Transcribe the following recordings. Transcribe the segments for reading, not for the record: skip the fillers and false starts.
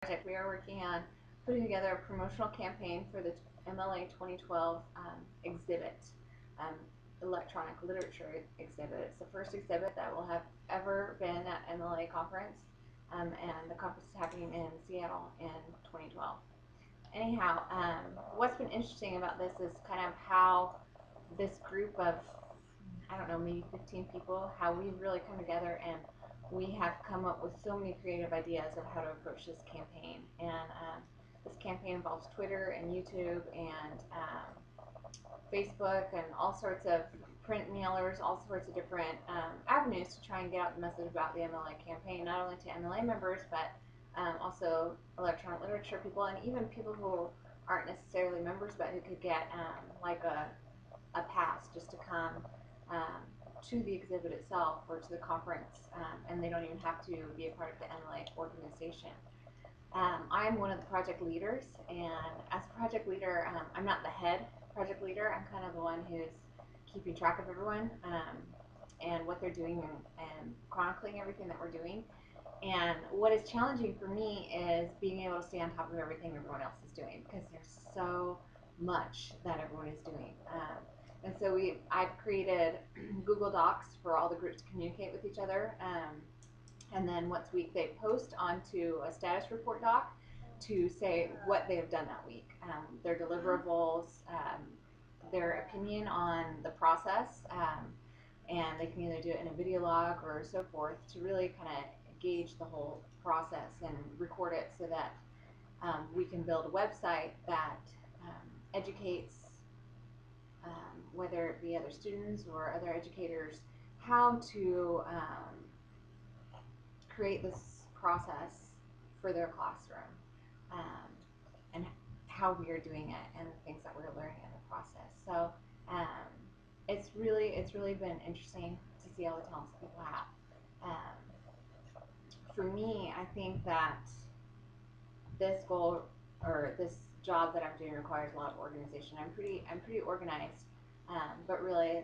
project. We are working on putting together a promotional campaign for the MLA 2012 exhibit, um, electronic literature exhibit. It's the first exhibit that will have ever been at MLA conference, and the conference is happening in Seattle in 2012. Anyhow, what's been interesting about this is kind of how this group of, I don't know, maybe 15 people, how we really come together and we have come up with so many creative ideas of how to approach this campaign. And this campaign involves Twitter and YouTube and Facebook and all sorts of print mailers, all sorts of different avenues to try and get out the message about the MLA campaign, not only to MLA members, but also electronic literature people and even people who aren't necessarily members, but who could get like a pass just to come to the exhibit itself or to the conference, and they don't even have to be a part of the MLA organization. I'm one of the project leaders, and as project leader, I'm not the head project leader. I'm kind of the one who's keeping track of everyone and what they're doing and chronicling everything that we're doing. And what is challenging for me is being able to stay on top of everything everyone else is doing, because there's so much that everyone is doing. And so I've created Google Docs for all the groups to communicate with each other. And then once a week they post onto a status report doc to say what they have done that week, their deliverables, their opinion on the process, and they can either do it in a video log or so forth to really kind of gauge the whole process and record it so that we can build a website that educates whether it be other students or other educators how to create this process for their classroom, and how we are doing it and the things that we're learning in the process. So it's really been interesting to see all the talents that people have. For me, I think that this goal or this job that I'm doing requires a lot of organization. I'm pretty organized, but really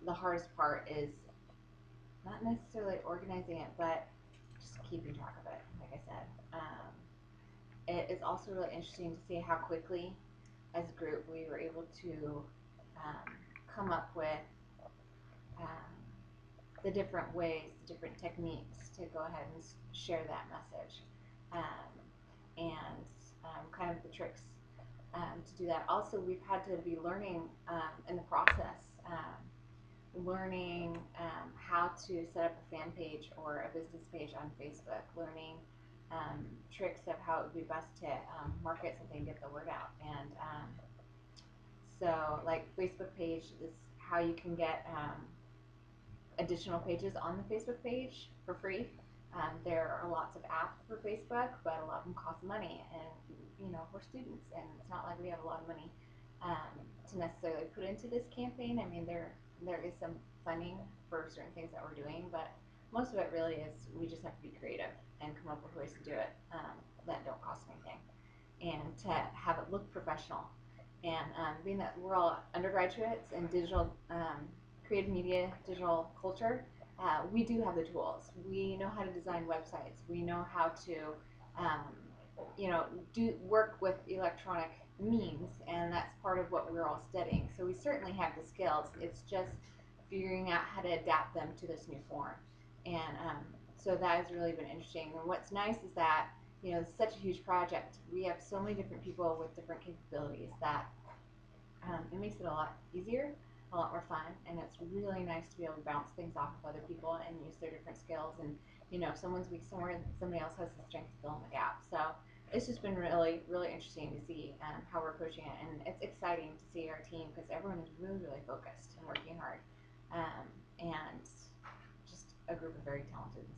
the hardest part is not necessarily organizing it, but just keeping track of it. Like I said, it is also really interesting to see how quickly, as a group, we were able to come up with the different ways, the different techniques to go ahead and share that message, and kind of the tricks to do that. Also, we've had to be learning in the process, learning how to set up a fan page or a business page on Facebook, learning tricks of how it would be best to market something and get the word out. And so, like, Facebook page is how you can get additional pages on the Facebook page for free. There are lots of apps for Facebook, but a lot of them cost money, and we're students, and it's not like we have a lot of money to necessarily put into this campaign. I mean, there is some funding for certain things that we're doing, but most of it really is we just have to be creative and come up with ways to do it that don't cost anything, and to have it look professional. And being that we're all undergraduates in digital creative media, digital culture, we do have the tools. We know how to design websites. We know how to, do work with electronic means, and that's part of what we're all studying. So we certainly have the skills. It's just figuring out how to adapt them to this new form. And so that has really been interesting. And what's nice is that, it's such a huge project. We have so many different people with different capabilities that it makes it a lot easier, a lot more fun, and it's really nice to be able to bounce things off of other people and use their different skills. And if someone's weak somewhere, somebody else has the strength to fill in the gap. So it's just been really interesting to see how we're approaching it, and it's exciting to see our team, because everyone is really focused and working hard, and just a group of very talented